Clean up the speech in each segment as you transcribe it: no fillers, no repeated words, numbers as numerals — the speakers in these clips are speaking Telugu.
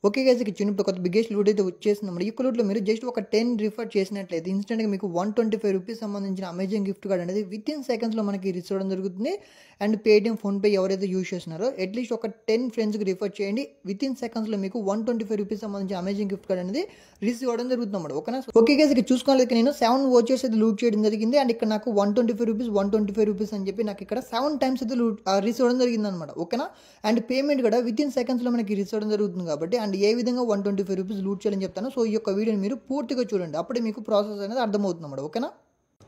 ఓకే గైస్, ఇక చిన్న కొత్త బిగ్గెస్ట్ లూట్ అయితే వచ్చేసిందన్నమాట. ఈ లూట్లో మీరు జస్ట్ ఒక 10 రిఫర్ చేసినట్లయితే ఇన్స్టెంట్గా మీకు 125 రూపీస్ సంబంధించిన అమెజాన్ గిఫ్ట్ కార్డ్ అనేది విత్ ఇన్ సెకండ్స్లో మనకి రిసీవ్ అవ్వడం జరుగుతుంది. అండ్ పేటిఎం, ఫోన్పే ఎవరైతే యూజ్ చేస్తున్నారో అట్లీస్ట్ ఒక 10 ఫ్రెండ్స్కి రిఫర్ చేయండి. విత్ ఇన్ సెకండ్స్లో మీకు 125 రూపీస్ సంబంధించిన అమెజాన్ గిఫ్ట్ కార్డ్ అనేది రిసీవ్ అవ్వడం జరుగుతుంది అన్నమాట. ఓకేనా? ఓకే గైస్, ఇక చూసుకోవాలి, నేను 7 వోచర్స్ అయితే లూట్ చేయడం జరిగింది. అండ్ ఇక్కడ నాకు 125 రూపీస్ అని చెప్పి నాకు ఇక్కడ 7 టైమ్స్ అయితే రిసీవ్ అవ్వడం జరిగింది అనమాట. ఓకేనా? అండ్ పేమెంట్ కూడా విత్ ఇన్ సెకండ్స్లో మనకి రిసీవ్ అవ్వడం జరుగుతుంది కాబట్టి అండ్ ఏ విధంగా 125 రూపీస్ లూట్ చేయాలని చెప్తాను. సో ఈ యొక్క వీడియోని మీరు పూర్తిగా చూడండి, అప్పుడే మీకు ప్రాసెస్ అనేది అర్థమవుతుంది అన్నమాట. ఓకేనా?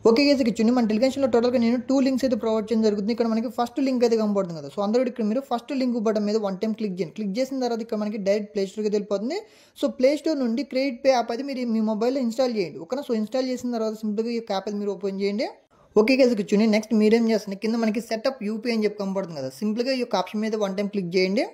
ఓకే గైస్, ఇక చిన్న మన టెలిగ్రామ్లో టోటల్గా నేను 2 లింక్స్ అయితే ప్రొవైడ్ చేయడం జరుగుతుంది. ఇక్కడ మనకి ఫస్ట్ లింక్ అయితే కనబడుతుంది కదా. సో అందరూ ఇక్కడ మీరు ఫస్ట్ లింక్ బటన్ మీద 1 టైం క్లిక్ చేయండి. క్లిక్ చేసిన తర్వాత ఇక్కడ మనకి డైరెక్ట్ ప్లే స్టోర్కి వెళ్ళిపోతుంది. సో ప్లే స్టోర్ నుండి క్రెడిట్ పే యాప్ అయితే మీరు మీ మొబైల్లో ఇన్స్టాల్ చేయండి. ఓకేనా? సో ఇన్స్టాల్ చేసిన తర్వాత సింపుల్గా ఈ యాప్ అయితే మీరు ఓపెన్ చేయండి. ఓకే గైస్, ఇక చూడండి, నెక్స్ట్ మీరేం చేస్తుంది, కింద మనకి సెటప్ యూపీఐ అని చెప్పి కనబడుతుంది కదా. సింపుల్గా ఈ యొక్క ఆప్షన్ మీద 1 టైం క్లిక్ చేయండి.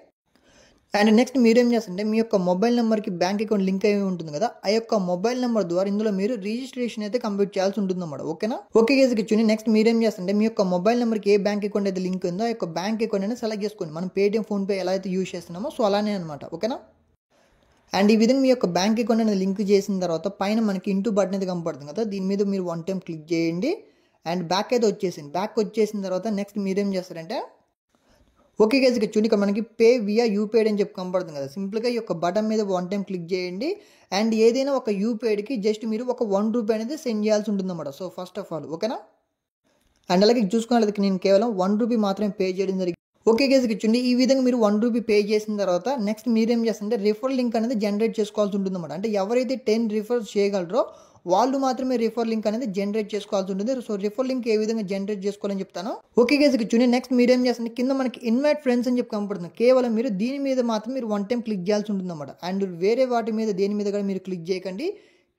అండ్ నెక్స్ట్ మీరేం చేస్తుంటే మీ యొక్క మొబైల్ నెంబర్కి బ్యాంక్ అకౌంట్ లింక్ అయి ఉంటుంది కదా, ఆ యొక్క మొబైల్ నెంబర్ ద్వారా ఇందులో మీరు రిజిస్ట్రేషన్ అయితే కంప్లీట్ చేయాల్సి ఉంటుంది అన్నమాట. ఓకేనా? ఓకే గైస్, ఇక చూడండి, నెక్స్ట్ మీరేం చేస్తుంటే మీ యొక్క మొబైల్ నెంబర్కి ఏ బ్యాంక్ అకౌంట్ అయితే లింక్ ఉందో ఆ యొక్క బ్యాంక్ అకౌంట్ అనేది సెలెక్ట్ చేసుకోండి. మనం పేటిఎం, ఫోన్పే ఎలా అయితే యూజ్ చేస్తున్నామో సో అలానే అనమాట. ఓకేనా? అండ్ ఈ విధంగా మీ యొక్క బ్యాంక్ అకౌంట్ అనేది లింక్ చేసిన తర్వాత పైన మనకి ఇంటూ బటన్ అయితే కనపడుతుంది కదా, దీని మీద మీరు 1 టైం క్లిక్ చేయండి. అండ్ బ్యాక్ అయితే వచ్చేసింది. బ్యాక్ వచ్చేసిన తర్వాత నెక్స్ట్ మీరేం చేస్తారంటే ఓకే గైస్, ఇక చూడండి, ఇక్కడ మనకి పే వియా యూపీఐ అని చెప్పి కనపడుతుంది కదా. సింపుల్గా ఈ యొక్క బటన్ మీద 1 టైం క్లిక్ చేయండి. అండ్ ఏదైనా ఒక యూపీఐకి జస్ట్ మీరు ఒక 1 రూపీ అనేది సెండ్ చేయాల్సి ఉంటుంది అన్నమాట. సో ఫస్ట్ ఆఫ్ ఆల్ ఓకేనా? అండ్ అలాగే చూసుకున్నట్లయితే నేను కేవలం 1 రూపీ మాత్రమే పే చేయడం జరిగింది. ఓకే గైస్, ఇక చూడండి, ఈ విధంగా మీరు 1 రూపీ పే చేసిన తర్వాత నెక్స్ట్ మీరేం చేస్తారంటే రిఫర్ లింక్ అనేది జనరేట్ చేసుకోవాల్సి ఉంటుంది అన్నమాట. అంటే ఎవరైతే 10 రిఫర్స్ చేయగలరో వాళ్ళు మాత్రమే రిఫర్ లింక్ అనేది జనరేట్ చేసుకోవాల్సి ఉంటుంది. సో రిఫర్ లింక్ ఏ విధంగా జనరేట్ చేసుకోవాలని చెప్తాను. ఓకే గైస్, ఇక చూడండి, నెక్స్ట్ మీరేం చేస్తారు, కింద మనకి ఇన్వైట్ ఫ్రెండ్స్ అని చెప్పి కనపడుతుంది. కేవలం మీరు దీని మీద మాత్రం మీరు 1 టైం క్లిక్ చేయాల్సి ఉంటుంది అన్నమాట. అండ్ వేరే వాటి మీద దేని మీద కూడా మీరు క్లిక్ చేయకండి.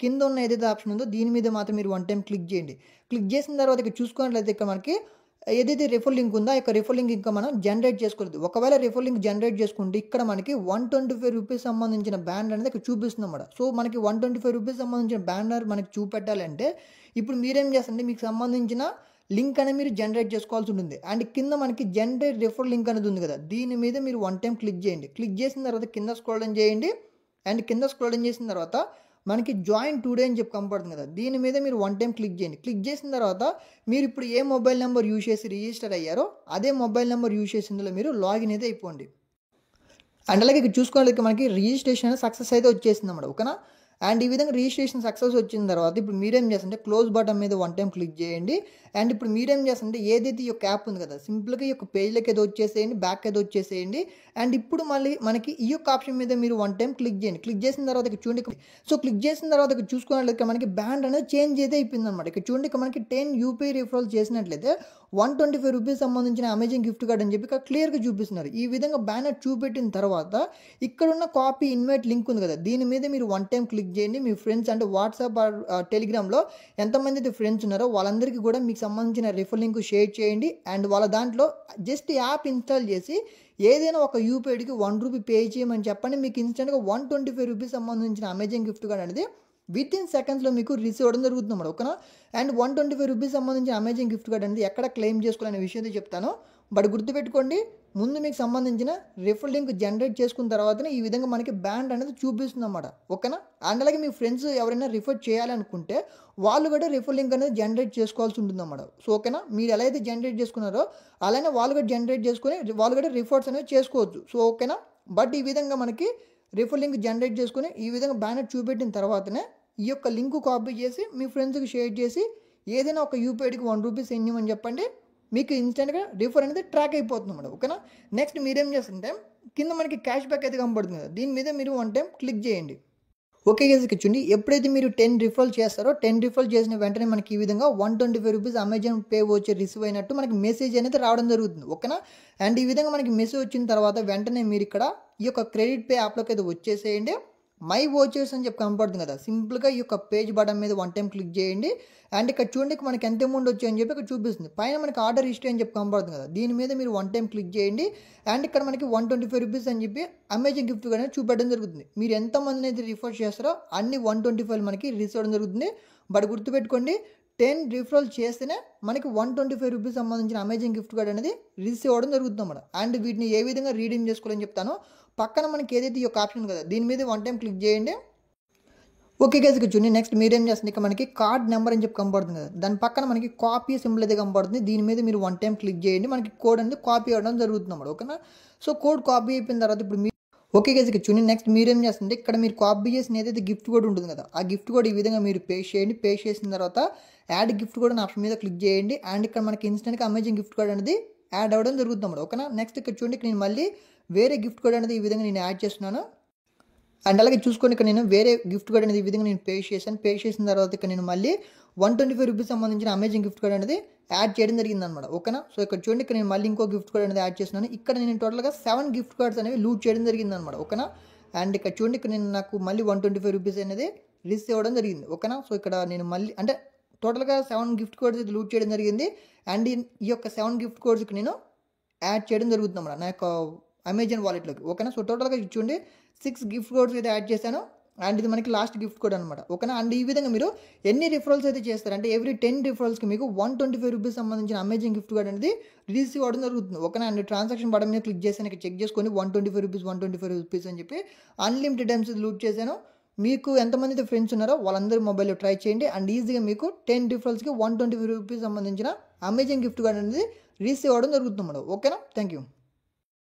కింద ఉన్న ఏదైతే ఆప్షన్ ఉందో దీని మీద మాత్రం మీరు 1 టైం క్లిక్ చేయండి. క్లిక్ చేసిన తర్వాత ఇక్కడ చూసుకున్నట్లయితే ఇక్కడ మనకి ఏదైతే రిఫర్ లింక్ ఉందో ఆ యొక్క రిఫర్ లింక్ ఇంకా మనం జనరేట్ చేసుకోలేదు. ఒకవేళ రిఫర్ లింక్ జనరేట్ చేసుకుంటే ఇక్కడ మనకి 125 రూపీస్ సంబంధించిన బ్యానర్ అనేది ఇక్కడ చూపిస్తుంది అన్నమాట. సో మనకి 125 రూపీస్ సంబంధించిన బ్యానర్ మనకి చూపెట్టాలంటే ఇప్పుడు మీరేం చేస్తారంటే మీకు సంబంధించిన లింక్ అనేది మీరు జనరేట్ చేసుకోవాల్సి ఉంటుంది. అండ్ కింద మనకి జనరేట్ రిఫర్ లింక్ అనేది ఉంది కదా, దీని మీద మీరు 1 టైం క్లిక్ చేయండి. క్లిక్ చేసిన తర్వాత కింద స్క్రోల్ డౌన్ చేయండి. అండ్ కింద స్క్రోల్ డౌన్ చేసిన తర్వాత మనకి జాయిన్ టుడే అని చెప్పి కనపడుతుంది కదా, దీని మీద మీరు 1 టైం క్లిక్ చేయండి. క్లిక్ చేసిన తర్వాత మీరు ఇప్పుడు ఏ మొబైల్ నెంబర్ యూజ్ చేసి రిజిస్టర్ అయ్యారో అదే మొబైల్ నెంబర్ యూజ్ చేసి ఇందులో మీరు లాగిన్ అయితే అయిపోండి. అండ్ అలాగే ఇక్కడ చూసుకోవాలి, మనకి రిజిస్ట్రేషన్ అనేది సక్సెస్ అయితే వచ్చేసింది అన్నమాట. ఓకేనా? అండ్ ఈ విధంగా రిజిస్ట్రేషన్ సక్సెస్ వచ్చిన తర్వాత ఇప్పుడు మీరేం చేస్తుంటే క్లోజ్ బటన్ మీద 1 టైం క్లిక్ చేయండి. అండ్ ఇప్పుడు మీరేం చేస్తుంటే ఏదైతే ఈ యొక్క యాప్ ఉంది కదా, సింపుల్గా ఈ యొక్క పేజ్లోకి ఏదో వచ్చేసేయండి, బ్యాక్ ఏదో వచ్చేసేయండి. అండ్ ఇప్పుడు మళ్ళీ మనకి ఈ యొక్క ఆప్షన్ మీద మీరు 1 టైం క్లిక్ చేయండి. క్లిక్ చేసిన తర్వాత ఇక్కడ చూడండి, సో క్లిక్ చేసిన తర్వాత ఇక్కడ చూసుకున్నట్లయితే మనకి బ్యాండ్ అనేది చేంజ్ అయితే అయిపోయింది అనమాట. ఇక్కడ చూడండి, ఇక్కడ మనకి 10 యూపీఐ రిఫరల్ చేసినట్లయితే 125 రూపీస్ సంబంధించిన అమెజాన్ గిఫ్ట్ కార్డ్ అని చెప్పి ఇక్కడ క్లియర్గా చూపిస్తున్నారు. ఈ విధంగా బ్యానర్ చూపెట్టిన తర్వాత ఇక్కడున్న కాపీ ఇన్వైట్ లింక్ ఉంది కదా, దీని మీద మీరు 1 టైం క్లిక్ చేయండి. మీ ఫ్రెండ్స్ అంటే వాట్సాప్ టెలిగ్రామ్లో ఎంతమంది అయితే ఫ్రెండ్స్ ఉన్నారో వాళ్ళందరికీ కూడా మీకు సంబంధించిన రిఫర్ లింక్ షేర్ చేయండి. అండ్ వాళ్ళ దాంట్లో జస్ట్ యాప్ ఇన్స్టాల్ చేసి ఏదైనా ఒక యూపీఐకి 1 రూపీ పే చేయమని చెప్పండి. మీకు ఇన్స్టెంట్గా 125 రూపీస్ సంబంధించిన అమెజాన్ గిఫ్ట్ కార్డ్ అనేది విత్ ఇన్ సెకండ్స్లో మీకు రిసీవ్ అవ్వడం జరుగుతుంది అన్నమాట. ఓకేనా? అండ్ 125 రూపీస్ సంబంధించిన అమెజాన్ గిఫ్ట్ కార్డ్ అనేది ఎక్కడ క్లెయిమ్ చేసుకోవాలనే విషయం అయితే చెప్తాను. బట్ గుర్తుపెట్టుకోండి, ముందు మీకు సంబంధించిన రిఫర్ లింక్ జనరేట్ చేసుకున్న తర్వాతనే ఈ విధంగా మనకి బ్యాండ్ అనేది చూపిస్తుంది అన్నమాట. ఓకేనా? అండ్ అలాగే మీ ఫ్రెండ్స్ ఎవరైనా రిఫర్ చేయాలనుకుంటే వాళ్ళు కూడా రిఫర్ లింక్ అనేది జనరేట్ చేసుకోవాల్సి ఉంటుంది అన్నమాట. సో ఓకేనా? మీరు ఎలా అయితే జనరేట్ చేసుకున్నారో అలానే వాళ్ళు కూడా జనరేట్ చేసుకొని వాళ్ళు కూడా రిఫర్స్ అనేవి చేసుకోవచ్చు. సో ఓకేనా? బట్ ఈ విధంగా మనకి రిఫర్ లింక్ జనరేట్ చేసుకుని ఈ విధంగా బ్యానర్ చూపెట్టిన తర్వాతనే ఈ యొక్క లింక్ కాపీ చేసి మీ ఫ్రెండ్స్కి షేర్ చేసి ఏదైనా ఒక యూపీఐకి 1 రూపీ సెండ్ చేయమని చెప్పండి. మీకు ఇన్స్టెంట్గా రిఫర్ అనేది ట్రాక్ అయిపోతుంది అన్నమాట. ఓకేనా? నెక్స్ట్ మీరేం చేస్తుంటే కింద మనకి క్యాష్ బ్యాక్ అయితే కనబడుతుంది కదా, దీని మీద మీరు 1 టైం క్లిక్ చేయండి. ఓకే గైస్, ఇక్కడ చూడండి, ఎప్పుడైతే మీరు 10 రిఫర్ చేస్తారో 10 రిఫర్ చేసిన వెంటనే మనకి ఈ విధంగా 125 రూపీస్ అమెజాన్ పే వచ్చి రిసీవ్ అయినట్టు మనకి మెసేజ్ అనేది రావడం జరుగుతుంది. ఓకేనా? అండ్ ఈ విధంగా మనకి మెసేజ్ వచ్చిన తర్వాత వెంటనే మీరు ఇక్కడ ఈ యొక్క క్రెడిట్ పే యాప్లోకి అయితే వచ్చేసేయండి. మై వోచర్స్ అని చెప్పి కనపడుతుంది కదా, సింపుల్గా ఈ యొక్క పేజ్ బటన్ మీద 1 టైం క్లిక్ చేయండి. అండ్ ఇక్కడ చూడండి, మనకి ఎంత అమౌంట్ వచ్చాయని చెప్పి ఇక్కడ చూపిస్తుంది. పైన మనకి ఆర్డర్ హిస్టరీ అని చెప్పి కనపడుతుంది కదా, దీని మీద మీరు 1 టైం క్లిక్ చేయండి. అండ్ ఇక్కడ మనకి 125 రూపీస్ అని చెప్పి అమెజాన్ గిఫ్ట్ అనేది చూపెట్టడం జరుగుతుంది. మీరు ఎంతమందిని అయితే రిఫర్ చేస్తారో అన్ని 125 మనకి రిసీవ్ అవ్వడం జరుగుతుంది. బట్ గుర్తుపెట్టుకోండి, 10 రిఫరల్ చేస్తేనే మనకి 125 రూపీస్ సంబంధించిన అమెజాన్ గిఫ్ట్ కార్డ్ అనేది రిసీవ్ అవ్వడం జరుగుతుంది అన్నమాట. అండ్ వీటిని ఏ విధంగా రీడీమ్ చేసుకోవాలని చెప్తాను. పక్కన మనకి ఏదైతే ఈ యొక్క ఆప్షన్ ఉంది కదా దీని మీద వన్ టైం క్లిక్ చేయండి. ఓకే గైస్, ఇక్కడ చూడండి. నెక్స్ట్ మీరేం చేస్తుంది, ఇక్కడ మనకి కార్డ్ నెంబర్ అని చెప్పి కనపడుతుంది కదా, దాని పక్కన మనకి కాపీ సింబల్ అయితే కనపడుతుంది. దీని మీద మీరు వన్ టైం క్లిక్ చేయండి, మనకి కోడ్ అనేది కాపీ అవ్వడం జరుగుతుంది అన్నమాట. ఓకేనా, సో కోడ్ కాపీ అయిపోయిన తర్వాత ఇప్పుడు మీరు ఓకే గైస్, ఇక్కడ చూడండి. నెక్స్ట్ మీరేం చేస్తుంది, ఇక్కడ మీరు కాపీ చేసిన ఏదైతే గిఫ్ట్ కోడ్ ఉంటుంది కదా, ఆ గిఫ్ట్ కోడ్ ఈ విధంగా మీరు పేస్ట్ చేయండి. పేస్ట్ చేసిన తర్వాత యాడ్ గిఫ్ట్ కోడ్ అనే ఆప్షన్ మీద క్లిక్ చేయండి. అండ్ ఇక్కడ మనకి ఇన్స్టెంట్గా అమేజింగ్ గిఫ్ట్ కోడ్ అనేది యాడ్ అవ్వడం జరుగుతుంది అన్నమాట. ఓకేనా, నెక్స్ట్ ఇక్కడ చూడండి, ఇక్కడ నేను మళ్ళీ వేరే గిఫ్ట్ కోడ్ అనేది ఈ విధంగా నేను యాడ్ చేస్తున్నాను. అండ్ అలాగే చూసుకొని ఇక్కడ నేను వేరే గిఫ్ట్ కార్డ్ అనేది ఈ విధంగా నేను పేస్ట్ చేశాను. పేస్ట్ చేసిన తర్వాత ఇక్కడ నేను మళ్ళీ 125 రూపీస్ సంబంధించిన అమేజింగ్ గిఫ్ట్ కార్డ్ అనేది యాడ్ చేయడం జరిగింది అనమాట. ఓకేనా, సో ఇక్కడ చూడండి, ఇక్కడ నేను మళ్ళీ ఇంకో గిఫ్ట్ కార్డ్ అనేది యాడ్ చేస్తున్నాను. ఇక్కడ నేను టోటల్గా 7 గిఫ్ట్ కార్డ్స్ అనేవి లూట్ చేయడం జరిగింది అనమాట. ఓకేనా, అండ్ ఇక్కడ చూడండి, ఇక్కడ నేను నాకు మళ్ళీ 125 రూపీస్ అనేది రిసీవ్ అవ్వడం జరిగింది. ఓకేనా, సో ఇక్కడ నేను మళ్ళీ అంటే టోటల్గా 7 గిఫ్ట్ కార్డ్స్ అయితే లూట్ చేయడం జరిగింది. అండ్ ఈ యొక్క 7 గిఫ్ట్ కార్డ్స్ ఇక్కడ నేను యాడ్ చేయడం జరుగుతుంది అన్నమాట నా యొక్క అమెజాన్ వాలెట్లోకి. ఓకేనా, సో టోటల్గా చూడండి 6 గిఫ్ట్ కోడ్స్ అయితే యాడ్ చేశాను. అండ్ ఇది మనకి లాస్ట్ గిఫ్ట్ కోడ్ అనమాట. ఓకేనా, అండ్ ఈ విధంగా మీరు ఎన్ని రిఫరల్స్ అయితే చేస్తారంటే ఎవ్రీ 10 రిఫరల్స్కి మీకు 125 రూపీస్ సంబంధించిన అమేజింగ్ గిఫ్ట్ కోడ్ అనేది రిసీవ్ అవ్వడం జరుగుతుంది. ఓకేనా, అండ్ ట్రాన్సాక్షన్ బటన్ మీద క్లిక్ చేసి ఇక్కడ చెక్ చేసుకొని 125 రూపీస్ అని చెప్పి అన్లిమిటెడ్ టైమ్స్ లూట్ చేశాను. మీకు ఎంతమంది అయితే ఫ్రెండ్స్ ఉన్నారో వాళ్ళందరూ మొబైల్లో ట్రై చేయండి. అండ్ ఈజీగా మీకు 10 రిఫరల్స్కి 125 రూపీస్ సంబంధించిన అమేజింగ్ గిఫ్ట్ కోడ్ అనేది రిసీవ్ అవ్వడం జరుగుతుంది. ఓకేనా, థ్యాంక్ యూ.